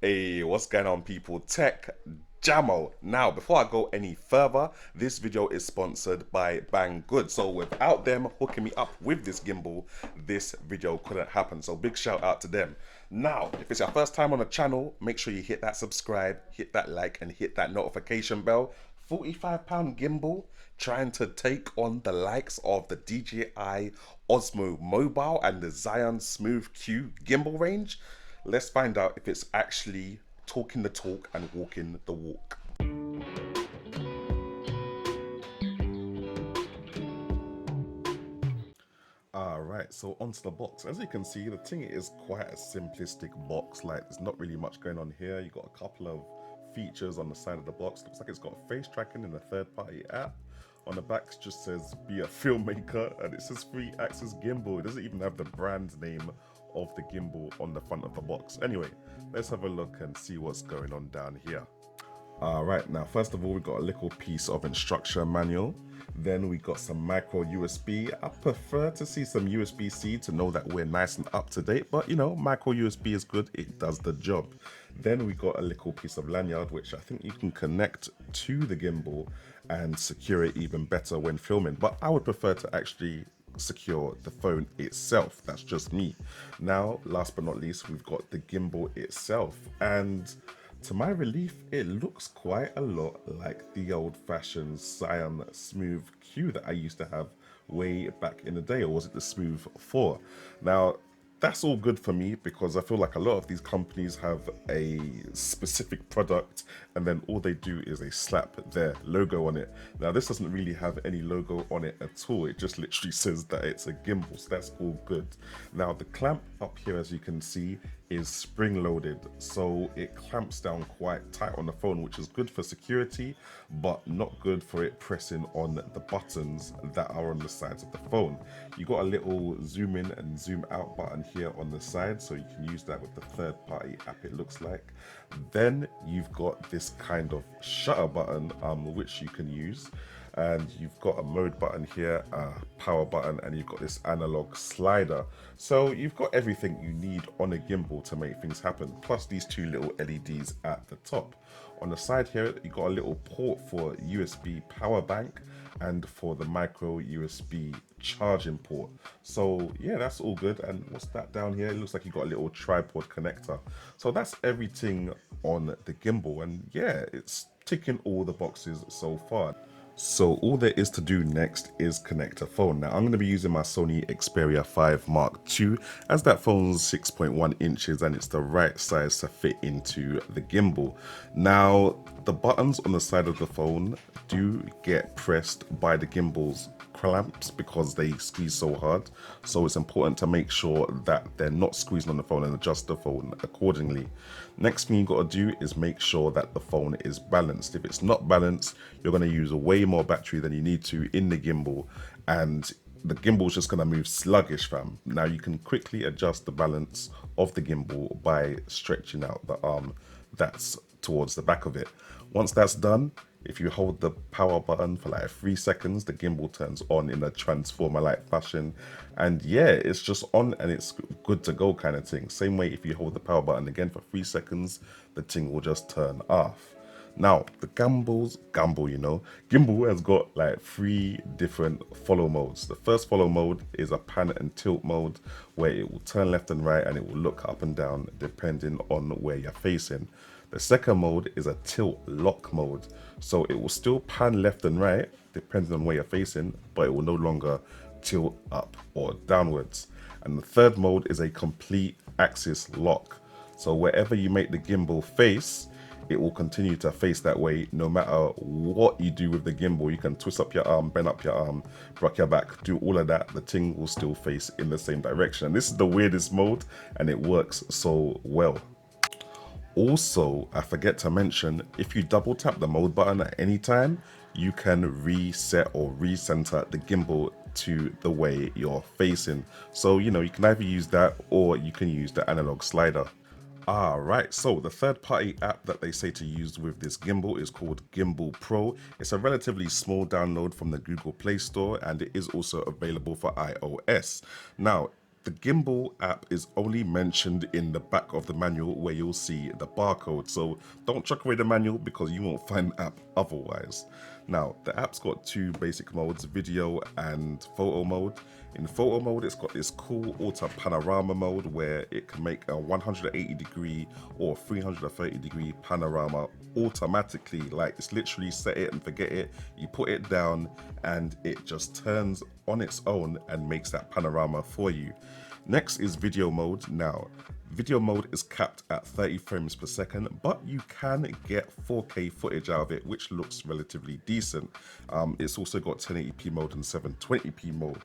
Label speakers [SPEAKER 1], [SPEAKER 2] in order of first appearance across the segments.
[SPEAKER 1] Hey, what's going on, people? Tech Jamo. Now, before I go any further, this video is sponsored by Banggood. So without them hooking me up with this gimbal, this video couldn't happen. So big shout out to them. Now, if it's your first time on the channel, make sure you hit that subscribe, hit that like, and hit that notification bell. £45 gimbal, trying to take on the likes of the DJI Osmo Mobile and the Zion Smooth Q gimbal range. Let's find out if it's actually talking the talk and walking the walk. Alright, so onto the box. As you can see, the thing is quite a simplistic box. Like, there's not really much going on here. You got a couple of features on the side of the box. Looks like it's got face tracking in a third-party app. On the back, it just says be a filmmaker, and it says free access gimbal. It doesn't even have the brand name of the gimbal on the front of the box. Anyway, let's have a look and see what's going on down here. Alright, now first of all, we got a little piece of instruction manual. Then we got some micro USB. I prefer to see some USB-C to know that we're nice and up to date, but you know, micro USB is good, it does the job. Then we got a little piece of lanyard, which I think you can connect to the gimbal and secure it even better when filming, but I would prefer to actually secure the phone itself. That's just me. Now, last but not least, we've got the gimbal itself, and to my relief, it looks quite a lot like the old-fashioned Zion Smooth Q that I used to have way back in the day, or was it the Smooth 4? Now, that's all good for me because I feel like a lot of these companies have a specific product and then all they do is they slap their logo on it. Now, this doesn't really have any logo on it at all. It just literally says that it's a gimbal, so that's all good. Now, the clamp up here, as you can see, is spring loaded, so it clamps down quite tight on the phone, which is good for security but not good for it pressing on the buttons that are on the sides of the phone. You got a little zoom in and zoom out button here on the side, so you can use that with the third-party app, it looks like. Then you've got this kind of shutter button which you can use, and you've got a mode button here, a power button, and you've got this analog slider. So you've got everything you need on a gimbal to make things happen, plus these two little LEDs at the top. On the side here, you've got a little port for USB power bank and for the micro USB charging port. So yeah, that's all good. And what's that down here? It looks like you got a little tripod connector. So that's everything on the gimbal, and yeah, it's ticking all the boxes so far. So all there is to do next is connect a phone. Now I'm going to be using my Sony Xperia 5 Mark II, as that phone's 6.1 inches and it's the right size to fit into the gimbal. Now the buttons on the side of the phone do get pressed by the gimbal's clamps because they squeeze so hard, so it's important to make sure that they're not squeezing on the phone and adjust the phone accordingly. Next thing you got to do is make sure that the phone is balanced. If it's not balanced, you're going to use way more battery than you need to in the gimbal, and the gimbal is just going to move sluggish, fam. Now you can quickly adjust the balance of the gimbal by stretching out the arm that's towards the back of it. Once that's done, if you hold the power button for like 3 seconds, the gimbal turns on in a transformer-like fashion. And yeah, it's just on and it's good to go kind of thing. Same way, if you hold the power button again for 3 seconds, the thing will just turn off. Now, the gimbal has got like 3 different follow modes. The first follow mode is a pan and tilt mode, where it will turn left and right and it will look up and down depending on where you're facing. The second mode is a tilt lock mode, so it will still pan left and right depending on where you're facing, but it will no longer tilt up or downwards. And the third mode is a complete axis lock, so wherever you make the gimbal face, it will continue to face that way no matter what you do with the gimbal. You can twist up your arm, bend up your arm, rock your back, do all of that, the thing will still face in the same direction. This is the weirdest mode and it works so well. Also, I forget to mention, if you double tap the mode button at any time, you can reset or recenter the gimbal to the way you're facing. So, you know, you can either use that or you can use the analog slider. Alright, so the third-party app that they say to use with this gimbal is called Gimbal Pro. It's a relatively small download from the Google Play Store, and it is also available for iOS. Now, The Gimbal app is only mentioned in the back of the manual where you'll see the barcode, so don't chuck away the manual because you won't find the app otherwise. Now, the app's got two basic modes, video and photo mode. In photo mode, it's got this cool auto panorama mode where it can make a 180 degree or 330 degree panorama automatically. Like, it's literally set it and forget it. You put it down and it just turns on its own and makes that panorama for you. Next is video mode. Now, video mode is capped at 30 frames per second, but you can get 4K footage out of it, which looks relatively decent. It's also got 1080p mode and 720p mode.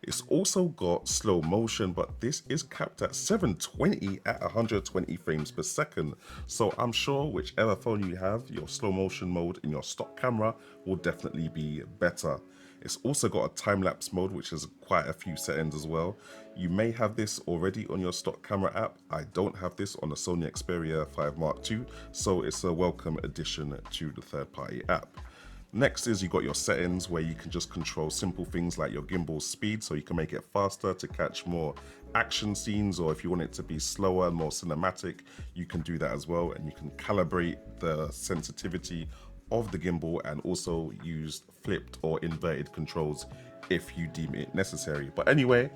[SPEAKER 1] It's also got slow motion, but this is capped at 720 at 120 frames per second. So I'm sure whichever phone you have, your slow motion mode in your stock camera will definitely be better. It's also got a time-lapse mode, which has quite a few settings as well. You may have this already on your stock camera app. I don't have this on the Sony Xperia 5 Mark II, so it's a welcome addition to the third-party app. Next is you got your settings where you can just control simple things like your gimbal speed, so you can make it faster to catch more action scenes, or if you want it to be slower and more cinematic, you can do that as well. And you can calibrate the sensitivity of the gimbal and also use flipped or inverted controls if you deem it necessary. But anyway,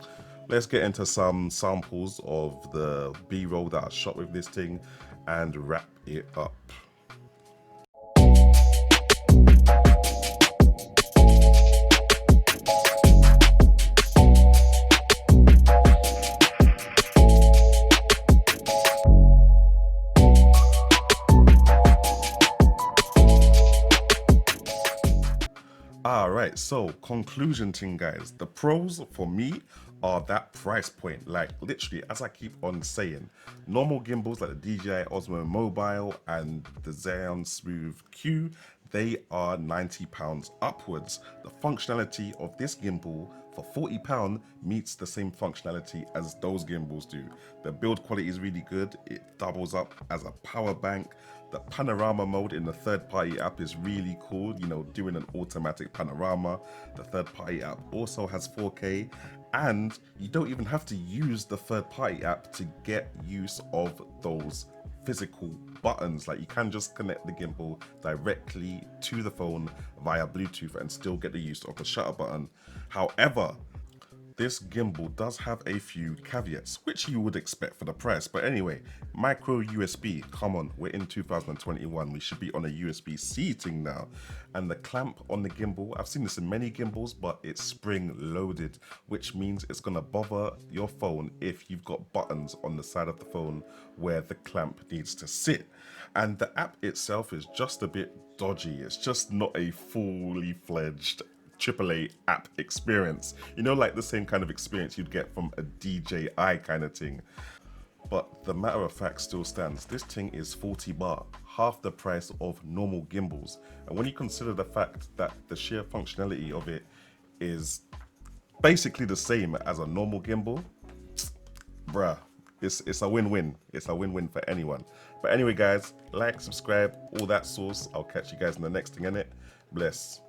[SPEAKER 1] let's get into some samples of the B-roll that I shot with this thing and wrap it up. Alright, so conclusion thing, guys. The pros for me are that price point. Like, literally, as I keep on saying, normal gimbals like the DJI Osmo Mobile and the Xeon Smooth Q, they are £90 upwards. The functionality of this gimbal for £40 meets the same functionality as those gimbals do. The build quality is really good. It doubles up as a power bank. The panorama mode in the third-party app is really cool, you know, doing an automatic panorama. The third-party app also has 4K, and you don't even have to use the third-party app to get use of those physical buttons. Like, you can just connect the gimbal directly to the phone via Bluetooth and still get the use of the shutter button. However, this gimbal does have a few caveats, which you would expect for the price. But anyway, micro USB, come on, we're in 2021. We should be on a USB-C thing now. And the clamp on the gimbal, I've seen this in many gimbals, but it's spring loaded, which means it's gonna bother your phone if you've got buttons on the side of the phone where the clamp needs to sit. And the app itself is just a bit dodgy. It's just not a fully fledged AAA app experience. You know, like the same kind of experience you'd get from a DJI kind of thing. But the matter of fact still stands. This thing is 40 baht, half the price of normal gimbals. And when you consider the fact that the sheer functionality of it is basically the same as a normal gimbal, bruh, it's a win-win. It's a win-win for anyone. But anyway, guys, like, subscribe, all that sauce. I'll catch you guys in the next thing, innit? Bless.